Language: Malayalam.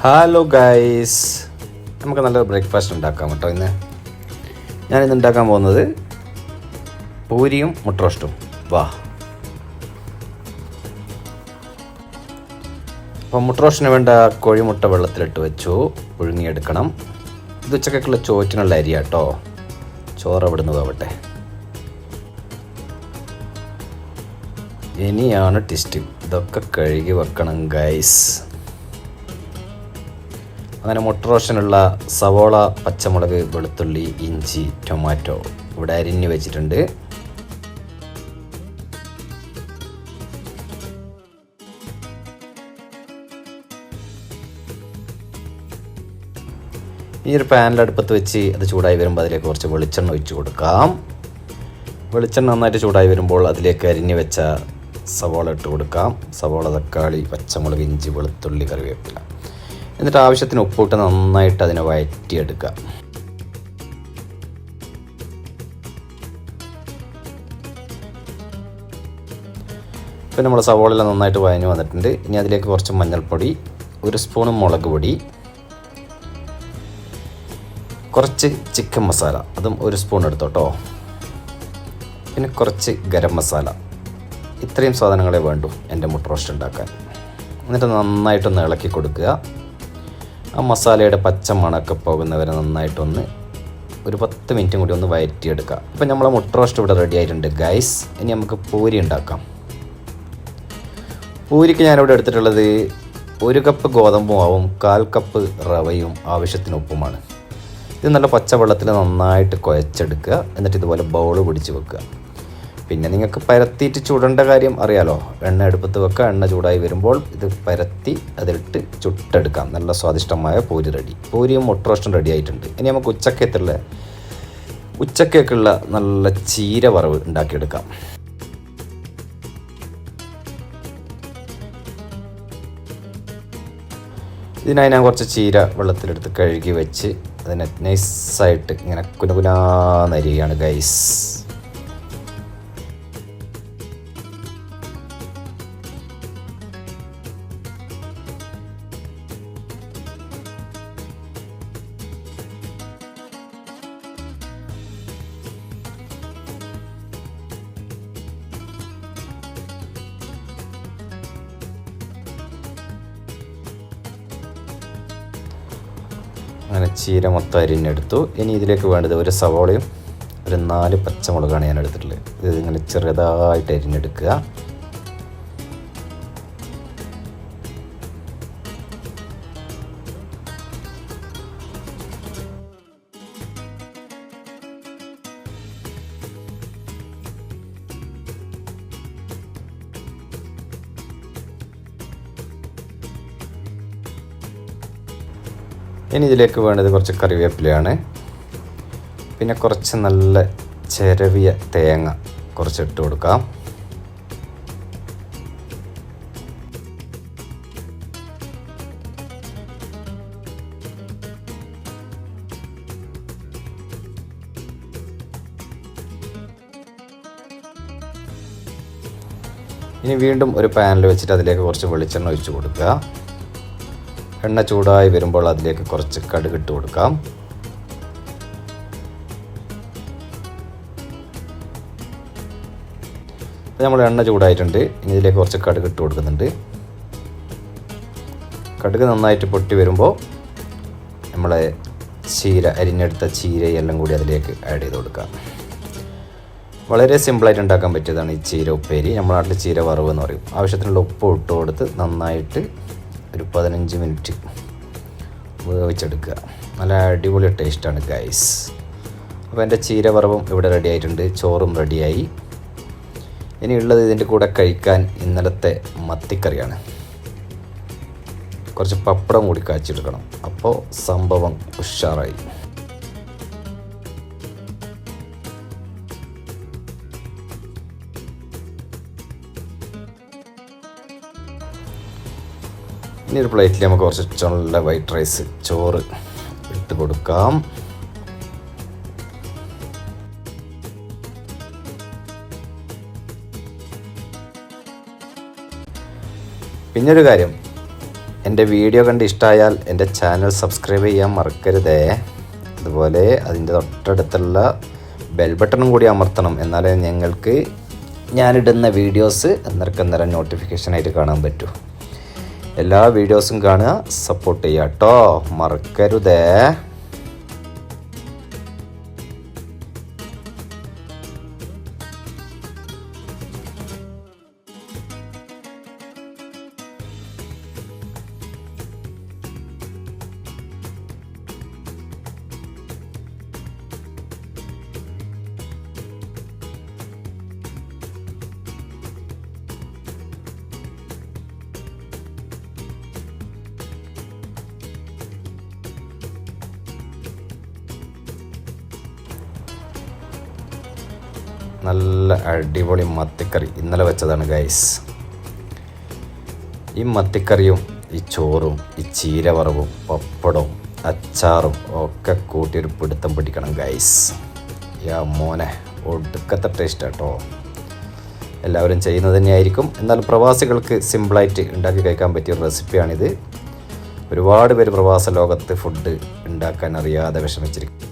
ഹലോ ഗൈസ്, നമുക്ക് നല്ലൊരു ബ്രേക്ക്ഫാസ്റ്റ് ഉണ്ടാക്കാം കേട്ടോ. ഞാനിന്ന് ഉണ്ടാക്കാൻ പോകുന്നത് പൂരിയും മുട്ട റോസ്റ്റും. വാ. അപ്പോൾ മുട്ട റോസ്റ്റിന് വേണ്ട കോഴിമുട്ട വെള്ളത്തിലിട്ട് വെച്ചു, പുഴുങ്ങിയെടുക്കണം. ഇത് ഉച്ചക്കുള്ള ചോറ്റിനുള്ള അരി കേട്ടോ. ചോറ് അവിടുന്ന് പോവട്ടെ. ഇനിയാണ് ടിസ്റ്റ്. ഇതൊക്കെ കഴുകി വെക്കണം ഗൈസ്. അങ്ങനെ മുട്ട റോസ്റ്റിനുള്ള സവോള, പച്ചമുളക്, വെളുത്തുള്ളി, ഇഞ്ചി, ടൊമാറ്റോ ഇവിടെ അരിഞ്ഞ് വെച്ചിട്ടുണ്ട്. ഈ ഒരു പാനിൽ അടുപ്പത്ത് വെച്ച് അത് ചൂടായി വരുമ്പോൾ അതിലേക്ക് കുറച്ച് വെളിച്ചെണ്ണ ഒഴിച്ച് കൊടുക്കാം. വെളിച്ചെണ്ണ നന്നായിട്ട് ചൂടായി വരുമ്പോൾ അതിലേക്ക് അരിഞ്ഞ് വെച്ച സവോള ഇട്ട് കൊടുക്കാം. സവോള, തക്കാളി, പച്ചമുളക്, ഇഞ്ചി, വെളുത്തുള്ളി, കറിവേപ്പില. എന്നിട്ട് ആവശ്യത്തിന് ഉപ്പിട്ട് നന്നായിട്ട് അതിനെ വഴറ്റിയെടുക്കുക. ഇപ്പം നമ്മൾ സവോളയെല്ലാം നന്നായിട്ട് വഴഞ്ഞ് വന്നിട്ടുണ്ട്. ഇനി അതിലേക്ക് കുറച്ച് മഞ്ഞൾപ്പൊടി, 1 സ്പൂൺ മുളക് പൊടി, കുറച്ച് ചിക്കൻ മസാല, അതും 1 സ്പൂൺ എടുത്തോട്ടോ. പിന്നെ കുറച്ച് ഗരം മസാല. ഇത്രയും സാധനങ്ങളെ വേണ്ടൂ എൻ്റെ മുട്ട റോസ്റ്റ് ഉണ്ടാക്കാൻ. എന്നിട്ട് നന്നായിട്ടൊന്ന് ഇളക്കി കൊടുക്കുക. ആ മസാലയുടെ പച്ച മണമൊക്കെ പോകുന്നവരെ നന്നായിട്ടൊന്ന് ഒരു 10 മിനിറ്റും കൂടി ഒന്ന് വഴറ്റിയെടുക്കുക. ഇപ്പം നമ്മളെ മുട്ട റോസ്റ്റ് ഇവിടെ റെഡി ആയിട്ടുണ്ട് ഗൈസ്. ഇനി നമുക്ക് പൂരി ഉണ്ടാക്കാം. പൂരിക്ക് ഞാനിവിടെ എടുത്തിട്ടുള്ളത് 1 കപ്പ് ഗോതമ്പ് മാവും 1/4 കപ്പ് റവയും ആവശ്യത്തിന് ഉപ്പുമാണ്. ഇത് നല്ല പച്ചവെള്ളത്തിൽ നന്നായിട്ട് കുഴച്ചെടുക്കുക. എന്നിട്ട് ഇതുപോലെ ബൗൾ പിടിച്ച് വെക്കുക. പിന്നെ നിങ്ങൾക്ക് പരത്തിയിട്ട് ചുടേണ്ട കാര്യം അറിയാലോ. എണ്ണ അടുപ്പത്ത് വെക്കുക. എണ്ണ ചൂടായി വരുമ്പോൾ ഇത് പരത്തി അതിലിട്ട് ചുട്ടെടുക്കാം. നല്ല സ്വാദിഷ്ടമായ പൂരി റെഡി. പൂരിയും മുട്ട റോസ്റ്റും റെഡി ആയിട്ടുണ്ട്. ഇനി നമുക്ക് ഉച്ചക്കേക്കുള്ള നല്ല ചീര വറവ് ഉണ്ടാക്കിയെടുക്കാം. ഇതിനായി ഞാൻ കുറച്ച് ചീര വെള്ളത്തിലെടുത്ത് കഴുകി വെച്ച് അതിനെ നൈസായിട്ട് ഇങ്ങനെ കുനുകുനാന്നരിയാണ് ഗൈസ്. അങ്ങനെ ചീര മൊത്തം അരിഞ്ഞെടുത്തു. ഇനി ഇതിലേക്ക് വേണ്ടത് 1 സവോളയും 4 പച്ചമുളകാണ് ഞാൻ എടുത്തിട്ടുള്ളത്. ഇത് ഇങ്ങനെ ചെറുതായിട്ട് അരിഞ്ഞെടുക്കുക. ഇനി ഇതിലേക്ക് വേണ്ടത് കുറച്ച് കറിവേപ്പിലയാണ്. പിന്നെ കുറച്ച് നല്ല ചിരവിയ തേങ്ങ കുറച്ചിട്ട് കൊടുക്കാം. ഇനി വീണ്ടും ഒരു പാനിൽ വെച്ചിട്ട് അതിലേക്ക് കുറച്ച് വെളിച്ചെണ്ണ ഒഴിച്ച് കൊടുക്കുക. എണ്ണ ചൂടായി വരുമ്പോൾ അതിലേക്ക് കുറച്ച് കടുക് ഇട്ട് കൊടുക്കാം. ഇപ്പോൾ നമ്മൾ എണ്ണ ചൂടായിട്ടുണ്ട്. ഇനി ഇതിലേക്ക് കുറച്ച് കടുക് ഇട്ട് കൊടുക്കുന്നുണ്ട്. കടുക് നന്നായിട്ട് പൊട്ടി വരുമ്പോൾ നമ്മളെ അരിഞ്ഞെടുത്ത ചീരയെല്ലാം കൂടി അതിലേക്ക് ആഡ് ചെയ്ത് കൊടുക്കാം. വളരെ സിമ്പിളായിട്ട് ഉണ്ടാക്കാൻ പറ്റിയതാണ് ഈ ചീര ഉപ്പേരി. നമ്മുടെ നാട്ടിൽ ചീര വറവ് എന്ന് പറയും. ആവശ്യത്തിനുള്ള ഉപ്പ് ഇട്ട് കൊടുത്ത് നന്നായിട്ട് ഒരു 15 മിനിറ്റ് വേവിച്ചെടുക്കുക. നല്ല അടിപൊളി ടേസ്റ്റാണ് ഗൈസ്. അപ്പോൾ എൻ്റെ ചീര വറവും ഇവിടെ റെഡി ആയിട്ടുണ്ട്. ചോറും റെഡിയായി. ഇനിയുള്ളത് ഇതിൻ്റെ കൂടെ കഴിക്കാൻ ഇന്നലത്തെ മത്തിക്കറിയാണ്. കുറച്ച് പപ്പടം കൂടി കാച്ചെടുക്കണം. അപ്പോൾ സംഭവം ഉഷാറായി. ഇനി ഒരു പ്ലേറ്റിൽ നമുക്ക് കുറച്ച് നല്ല വൈറ്റ് റൈസ് ചോറ് ഇട്ട് കൊടുക്കാം. പിന്നൊരു കാര്യം, എൻ്റെ വീഡിയോ കണ്ട് ഇഷ്ടമായാൽ എൻ്റെ ചാനൽ സബ്സ്ക്രൈബ് ചെയ്യാൻ മറക്കരുതേ. അതുപോലെ അതിൻ്റെ തൊട്ടടുത്തുള്ള ബെൽ ബട്ടണും കൂടി അമർത്തണം. എന്നാലേ ഞങ്ങൾക്ക് ഞാനിടുന്ന വീഡിയോസ് അന്നേരം നോട്ടിഫിക്കേഷനായിട്ട് കാണാൻ പറ്റൂ. എല്ലാ വീഡിയോസും കാണുക, സപ്പോർട്ട് ചെയ്യുക കേട്ടോ, മറക്കരുതേ. നല്ല അടിപൊളി മത്തിക്കറി ഇന്നലെ വെച്ചതാണ് ഗൈസ്. ഈ മത്തിക്കറിയും ഈ ചോറും ഈ ചീര വറവും പപ്പടവും അച്ചാറും ഒക്കെ കൂട്ടിയൊരു പിടുത്തം പിടിക്കണം ഗൈസ്. യാ മോനെ, ഒടുക്കത്തെ ടേസ്റ്റ് കേട്ടോ. എല്ലാവരും ചെയ്യുന്നത് തന്നെയായിരിക്കും. എന്നാൽ പ്രവാസികൾക്ക് സിമ്പിളായിട്ട് ഉണ്ടാക്കി കഴിക്കാൻ പറ്റിയ റെസിപ്പിയാണിത്. ഒരുപാട് പേര് പ്രവാസ ലോകത്ത് ഫുഡ് ഉണ്ടാക്കാൻ അറിയാതെ വിഷമിച്ചിരിക്കും.